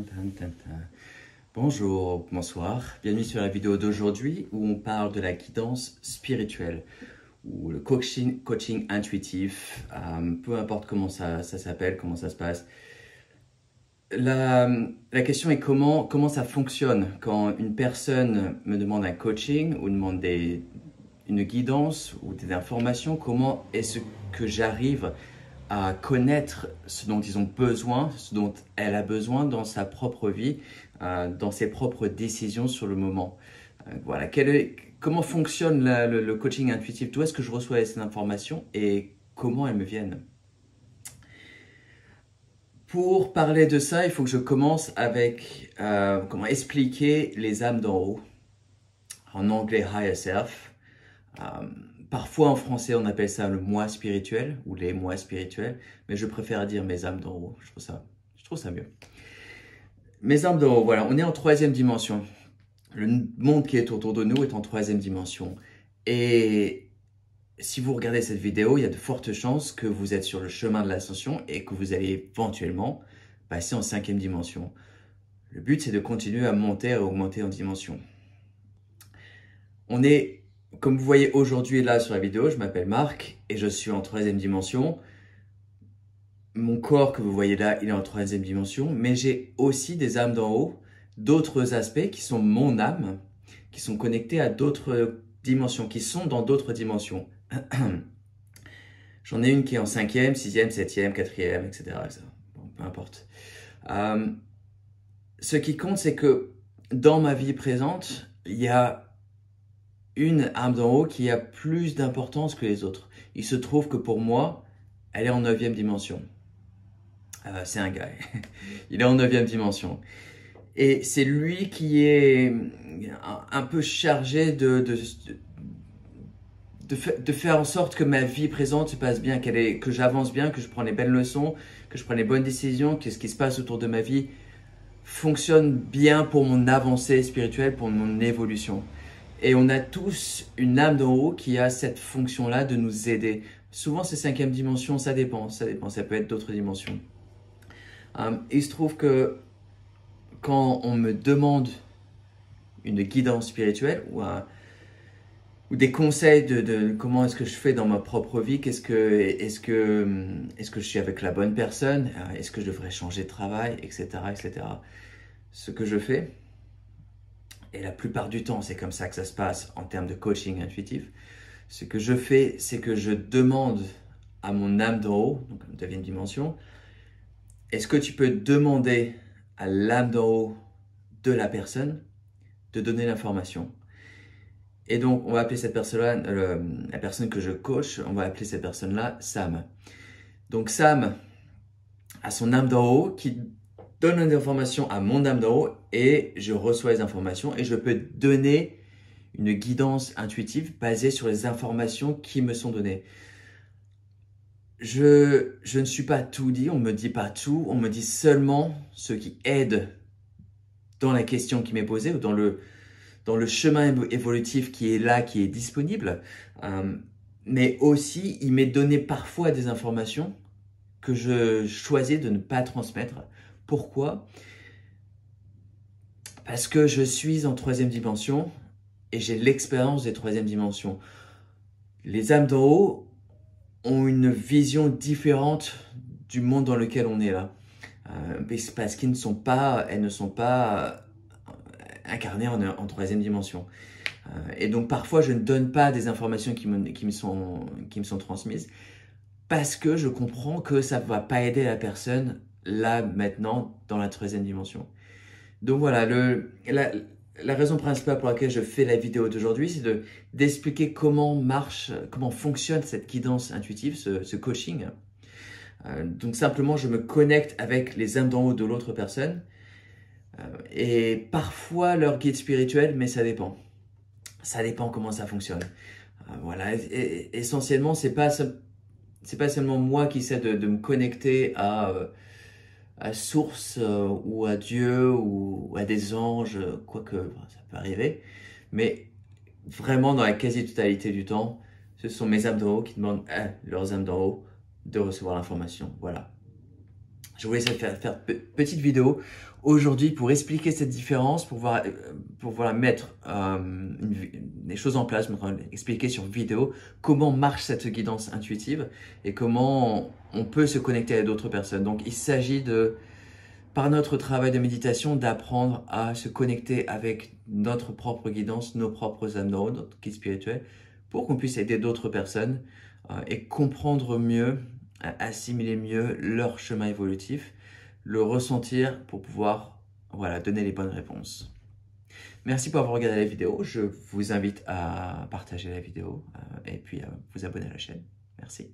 Tan, tan, tan. Bonjour, bonsoir, bienvenue sur la vidéo d'aujourd'hui où on parle de la guidance spirituelle ou le coaching intuitif, peu importe comment ça s'appelle, comment ça se passe. La question est comment ça fonctionne quand une personne me demande un coaching ou demande une guidance ou des informations, comment est-ce que j'arrive à connaître ce dont ils ont besoin, ce dont elle a besoin dans sa propre vie, dans ses propres décisions sur le moment. Voilà, comment fonctionne le coaching intuitif? D'où est-ce que je reçois ces informations et comment elles me viennent? Pour parler de ça, il faut que je commence avec comment expliquer les âmes d'en haut. En anglais, higher self. Parfois en français, on appelle ça le moi spirituel ou les moi spirituels, mais je préfère dire mes âmes d'en haut. Je trouve ça mieux. Mes âmes d'en haut, voilà, on est en troisième dimension. Le monde qui est autour de nous est en troisième dimension. Et si vous regardez cette vidéo, il y a de fortes chances que vous êtes sur le chemin de l'ascension et que vous allez éventuellement passer en cinquième dimension. Le but, c'est de continuer à monter et à augmenter en dimension. On est, comme vous voyez aujourd'hui là sur la vidéo, je m'appelle Marc et je suis en troisième dimension. Mon corps que vous voyez là, il est en troisième dimension, mais j'ai aussi des âmes d'en haut, d'autres aspects qui sont mon âme, qui sont connectés à d'autres dimensions, qui sont dans d'autres dimensions. J'en ai une qui est en cinquième, sixième, septième, quatrième, etc. Bon, peu importe. Ce qui compte, c'est que dans ma vie présente, il y a une âme d'en haut qui a plus d'importance que les autres. Il se trouve que pour moi, elle est en neuvième dimension. C'est un gars. Il est en neuvième dimension. Et c'est lui qui est un peu chargé de faire en sorte que ma vie présente se passe bien, que j'avance bien, que je prends les belles leçons, que je prenne les bonnes décisions, que ce qui se passe autour de ma vie fonctionne bien pour mon avancée spirituelle, pour mon évolution. Et on a tous une âme d'en haut qui a cette fonction-là de nous aider. Souvent, c'est cinquième dimension, ça dépend, ça peut être d'autres dimensions. Il se trouve que quand on me demande une guidance spirituelle ou des conseils de comment est-ce que je fais dans ma propre vie, est-ce que je suis avec la bonne personne, est-ce que je devrais changer de travail, etc., etc. Ce que je fais, et la plupart du temps, c'est comme ça que ça se passe en termes de coaching intuitif. Ce que je fais, c'est que je demande à mon âme d'en haut, donc la neuvième dimension, est-ce que tu peux demander à l'âme d'en haut de la personne de donner l'information? Et donc, on va appeler cette personne-là, la personne que je coach, on va appeler cette personne-là Sam. Donc, Sam a son âme d'en haut qui donne une information à mon âme d'en haut et je reçois les informations et je peux donner une guidance intuitive basée sur les informations qui me sont données. Je ne suis pas tout dit, on ne me dit pas tout, on me dit seulement ce qui aide dans la question qui m'est posée ou dans le chemin évolutif qui est là, qui est disponible. Mais aussi, il m'est donné parfois des informations que je choisis de ne pas transmettre. Pourquoi? Parce que je suis en troisième dimension et j'ai l'expérience des troisième dimensions. Les âmes d'en haut ont une vision différente du monde dans lequel on est là. Parce qu'elles ne sont pas incarnées en troisième dimension. Et donc parfois je ne donne pas des informations qui me sont transmises parce que je comprends que ça ne va pas aider la personne là maintenant dans la troisième dimension. Donc voilà, la raison principale pour laquelle je fais la vidéo d'aujourd'hui, c'est d'expliquer comment fonctionne cette guidance intuitive, ce coaching. Donc simplement, je me connecte avec les âmes d'en haut de l'autre personne et parfois leur guide spirituel, mais ça dépend. Ça dépend comment ça fonctionne. Voilà, essentiellement, c'est pas seulement moi qui essaie de me connecter à source ou à Dieu ou à des anges, quoique ça peut arriver, mais vraiment dans la quasi-totalité du temps, ce sont mes âmes d'en haut qui demandent à leurs âmes d'en haut de recevoir l'information. Voilà. Je voulais faire petite vidéo aujourd'hui pour expliquer cette différence, pour voilà, mettre des choses en place, expliquer sur vidéo comment marche cette guidance intuitive et comment on peut se connecter à d'autres personnes. Donc il s'agit par notre travail de méditation, d'apprendre à se connecter avec notre propre guidance, nos propres âmes d'en haut, notre guide spirituel, pour qu'on puisse aider d'autres personnes et comprendre mieux, assimiler mieux leur chemin évolutif, le ressentir pour pouvoir donner les bonnes réponses. Merci pour avoir regardé la vidéo. Je vous invite à partager la vidéo et puis à vous abonner à la chaîne. Merci.